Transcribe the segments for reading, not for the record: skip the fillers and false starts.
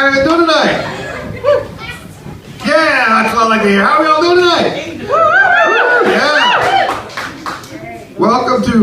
How are you doing tonight? Yeah, that's what I like to hear. How are we all doing tonight? Yeah. Welcome to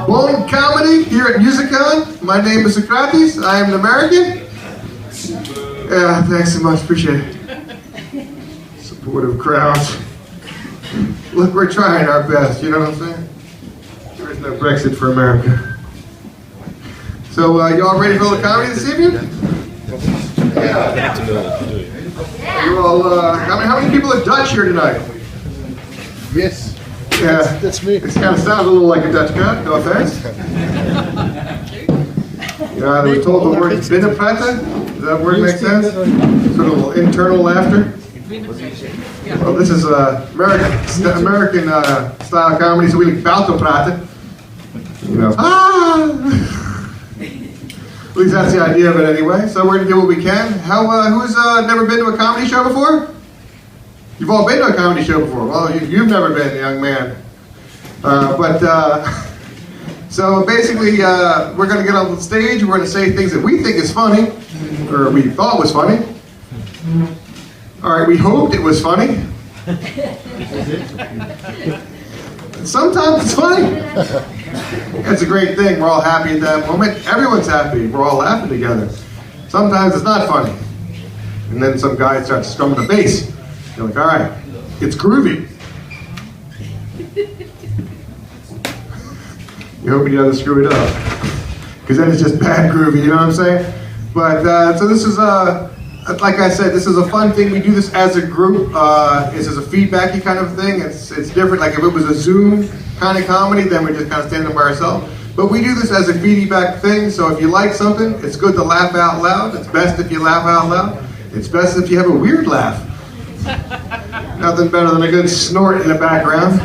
Bone Comedy here at Musicon. My name is Socrates. I am an American. Yeah, thanks so much. Appreciate it. Supportive crowds. Look, we're trying our best. You know what I'm saying? There is no Brexit for America. So, y'all ready for the comedy this evening? Yeah. You all, how many people are Dutch here tonight? Yes. Yeah. That's me. This kind of sounds a little like a Dutch guy, no offense. Yeah, they were told the word binnenpraten. Does that word make sense? Sort of a little internal laughter. Well, this is American style comedy, so we like buiten praten. You know, At least that's the idea of it anyway. So we're gonna do what we can. Who's never been to a comedy show before? You've all been to a comedy show before. Well, you've never been, young man. So basically, we're gonna get on the stage. We're gonna say things that we think is funny, or we thought was funny. All right, we hoped it was funny. Sometimes it's funny. It's a great thing. We're all happy at that moment. Everyone's happy. We're all laughing together. Sometimes it's not funny. And then some guy starts strumming the bass. You're like, all right, it's groovy. You're hoping he doesn't screw it up. Because then it's just bad groovy, you know what I'm saying? But, so this is, like I said, this is a fun thing. We do this as a group. This is a feedbacky kind of thing. It's different. Like if it was a Zoom kind of comedy, then we're just kind of standing by ourselves. But we do this as a feedback thing. So if you like something, it's good to laugh out loud. It's best if you laugh out loud. It's best if you have a weird laugh. Nothing better than a good snort in the background.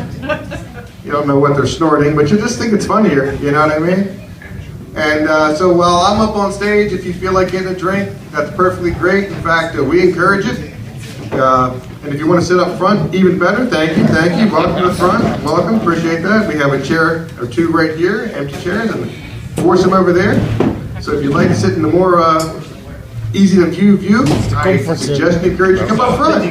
You don't know what they're snorting, but you just think it's funnier. You know what I mean? And so while I'm up on stage, if you feel like getting a drink, that's perfectly great. In fact, we encourage it. And if you want to sit up front, even better. Thank you, thank you. Welcome to the front. Welcome, appreciate that. We have a chair or two right here, empty chairs, and foursome over there. So if you'd like to sit in the more easy to view, I suggest and encourage you to come up front.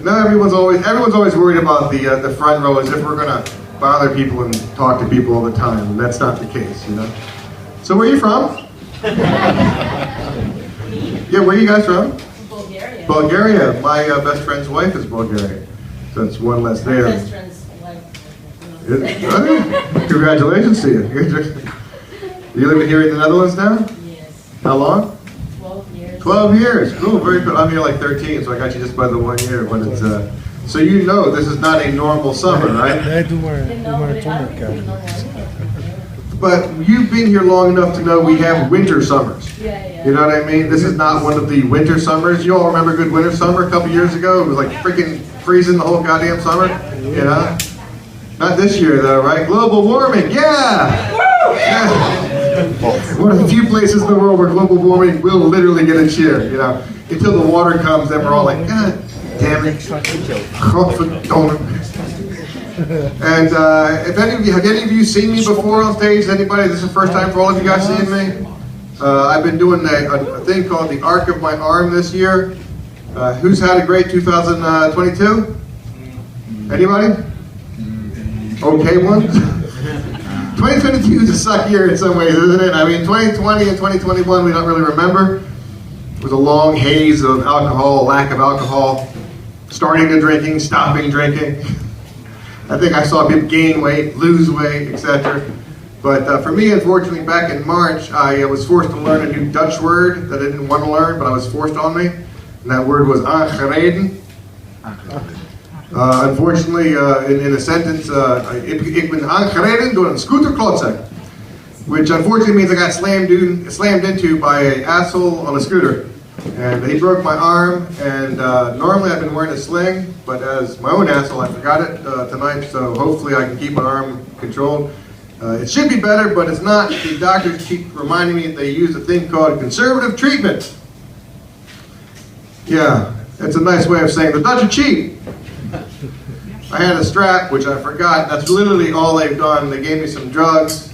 No, everyone's always worried about the front row as if we're gonna bother people and talk to people all the time, and that's not the case, you know. So where are you from? Yeah, where are you guys from? Bulgaria. Bulgaria. My best friend's wife is Bulgarian, so it's one less there. My best friend's wife. Congratulations to you. You living here in the Netherlands now? Yes. How long? 12 years. 12 years. Cool. Very cool. I'm here like 13, so I got you just by the 1 year. But it's so you know this is not a normal summer, right? But you've been here long enough to know we have winter summers. Yeah. You know what I mean? This is not one of the winter summers. You all remember a good winter summer a couple years ago? It was like freaking freezing the whole goddamn summer. You know? Not this year though, right? Global warming, yeah! Yeah. One of the few places in the world where global warming will literally get a cheer, you know? Until the water comes, then we're all like, God damn it. And if any of you, have any of you seen me before on stage? Anybody? This is the first time for all of you guys seeing me. I've been doing a thing called the Arc of My Arm this year. Who's had a great 2022? Anybody? Okay one? 2022 is a suck year in some ways, isn't it? I mean, 2020 and 2021 we don't really remember. It was a long haze of alcohol, lack of alcohol, starting to drinking, stopping drinking. I think I saw people gain weight, lose weight, etc. But for me, unfortunately, back in March, I was forced to learn a new Dutch word that I didn't want to learn, but I was forced on me. And that word was aangereden. Unfortunately, in a sentence, ik ben aangereden door een scooterklotser, which unfortunately means I got slammed into by an asshole on a scooter. And he broke my arm, and normally I've been wearing a sling, but as my own asshole, I forgot it tonight, so hopefully I can keep my arm controlled. It should be better, but it's not. The doctors keep reminding me that they use a thing called conservative treatment. Yeah, it's a nice way of saying the Dutch are cheap. I had a strap, which I forgot. That's literally all they've done. They gave me some drugs.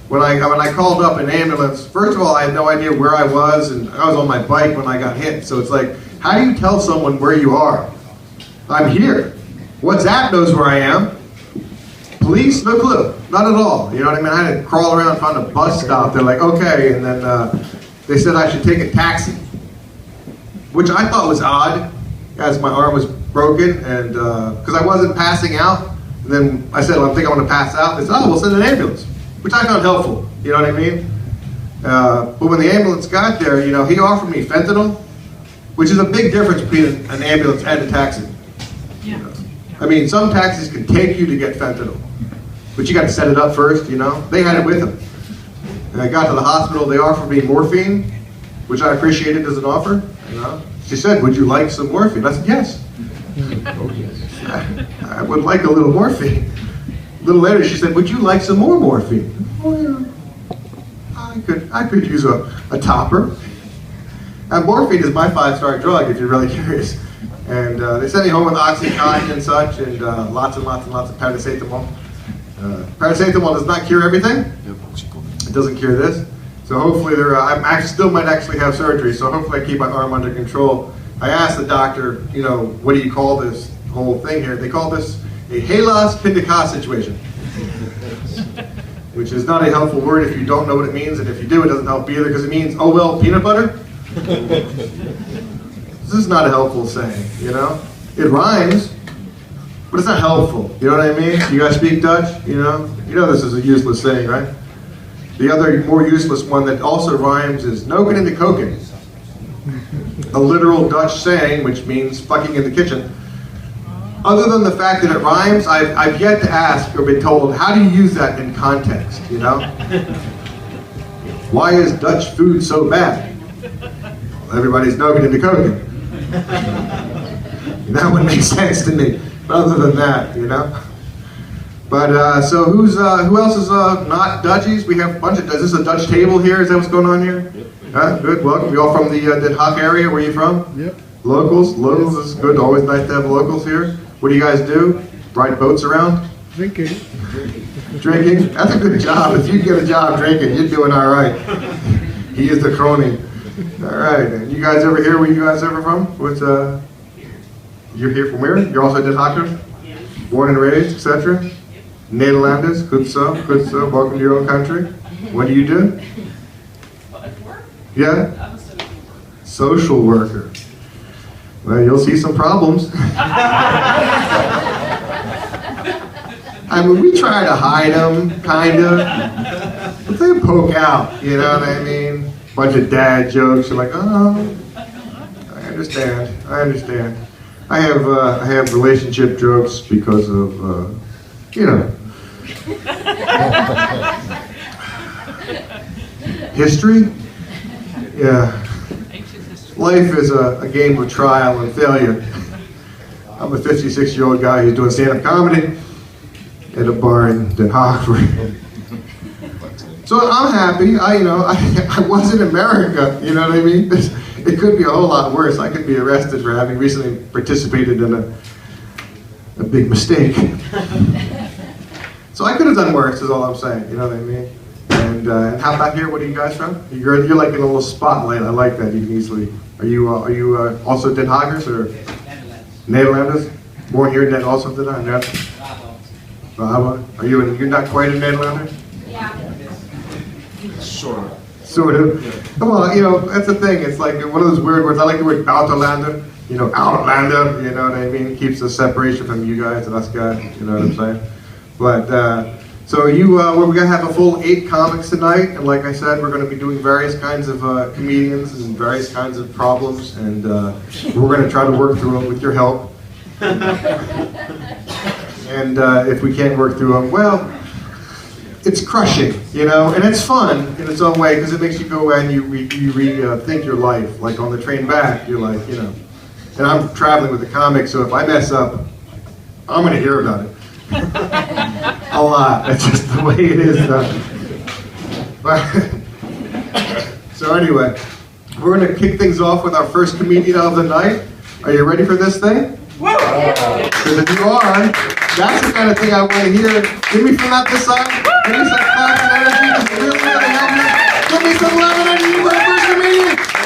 when I called up an ambulance, first of all, I had no idea where I was, and I was on my bike when I got hit. So it's like, how do you tell someone where you are? I'm here. WhatsApp knows where I am. Police, no clue, not at all. You know what I mean? I had to crawl around, find a bus stop. They're like, okay, and then they said I should take a taxi, which I thought was odd, as my arm was broken, and because I wasn't passing out. And then I said, well, I think I want to pass out. They said, oh, we'll send an ambulance, which I found helpful. You know what I mean? But when the ambulance got there, you know, he offered me fentanyl, which is a big difference between an ambulance and a taxi. Yeah. I mean, some taxis can take you to get fentanyl, but you got to set it up first, you know? They had it with them. And I got to the hospital, they offered me morphine, which I appreciated as an offer, you know? She said, would you like some morphine? I said, yes. I would like a little morphine. A little later, she said, would you like some more morphine? Oh, yeah. I could use a topper. And morphine is my 5-star drug, if you're really curious. And they sent me home with Oxycontin and such, and lots and lots and lots of paracetamol. Paracetamol does not cure everything. It doesn't cure this. So hopefully I still might actually have surgery, so hopefully I keep my arm under control. I asked the doctor, you know, what do you call this whole thing here? They call this a halos pindicus situation, which is not a helpful word if you don't know what it means, and if you do, it doesn't help either, because it means, oh well, peanut butter? This is not a helpful saying, you know? It rhymes, but it's not helpful, you know what I mean? You guys speak Dutch, you know? You know this is a useless saying, right? The other more useless one that also rhymes is noken in de koken. A literal Dutch saying, which means fucking in the kitchen. Other than the fact that it rhymes, I've yet to ask or been told, how do you use that in context, you know? Why is Dutch food so bad? Well, everybody's noken in de koken. That would make sense to me. But other than that, you know? But so who else is not Dutchies? We have a bunch of. Is this a Dutch table here? Is that what's going on here? Yep. Good. Welcome. You all from the Haag area? Where are you from? Yep. Locals. Locals is good. Always nice to have locals here. What do you guys do? Ride boats around? Drinking. Drinking. That's a good job. If you get a job drinking, you're doing all right. He is the crony. All right. And you guys over here? Where you guys ever from? What's You're here from where? You're also Den Haag? Born and raised, etc. Nederlanders, good so, good so. Welcome to your own country. What do you do? Work? Yeah? I'm a Social social worker. worker. Well, you'll see some problems. I mean, we try to hide them, kind of. But they poke out, you know what I mean? Bunch of dad jokes. You're like, oh, I understand, I understand. I have relationship jokes because of, you know. History? Yeah. Life is a game of trial and failure. I'm a 56-year-old guy who's doing stand-up comedy at a bar in Den Haag. So I'm happy. I was in America, you know what I mean? It could be a whole lot worse. I could be arrested for having recently participated in a big mistake. So I could have done worse, is all I'm saying, you know what I mean? And how about here, what are you guys from? You're like in a little spotlight, I like that, you can easily. Are you also Den Haagers or? Nederlanders? Born here in also Den Haag? No? Bravo. You're not quite a Nederlander? Yeah. Sort of. Well, you know, that's the thing. It's like one of those weird words. I like the word Buitenlander. You know, Outlander. You know what I mean? Keeps the separation from you guys and us guys. You know what I'm saying? But so we're gonna have a full 8 comics tonight, and like I said, we're gonna be doing various kinds of comedians and various kinds of problems, and we're gonna try to work through them with your help. And if we can't work through them, well, it's crushing, you know, and it's fun in its own way because it makes you go and you rethink your life. Like on the train back, you're like, you know, and I'm traveling with the comics, so if I mess up, I'm gonna hear about it. A lot. That's just the way it is. But so anyway, we're gonna kick things off with our first comedian of the night. Are you ready for this thing? Because if you are, that's the kind of thing I want to hear. Give me from that this side. Give me some class and energy. Happy 7-Eleven and you were the first comedian.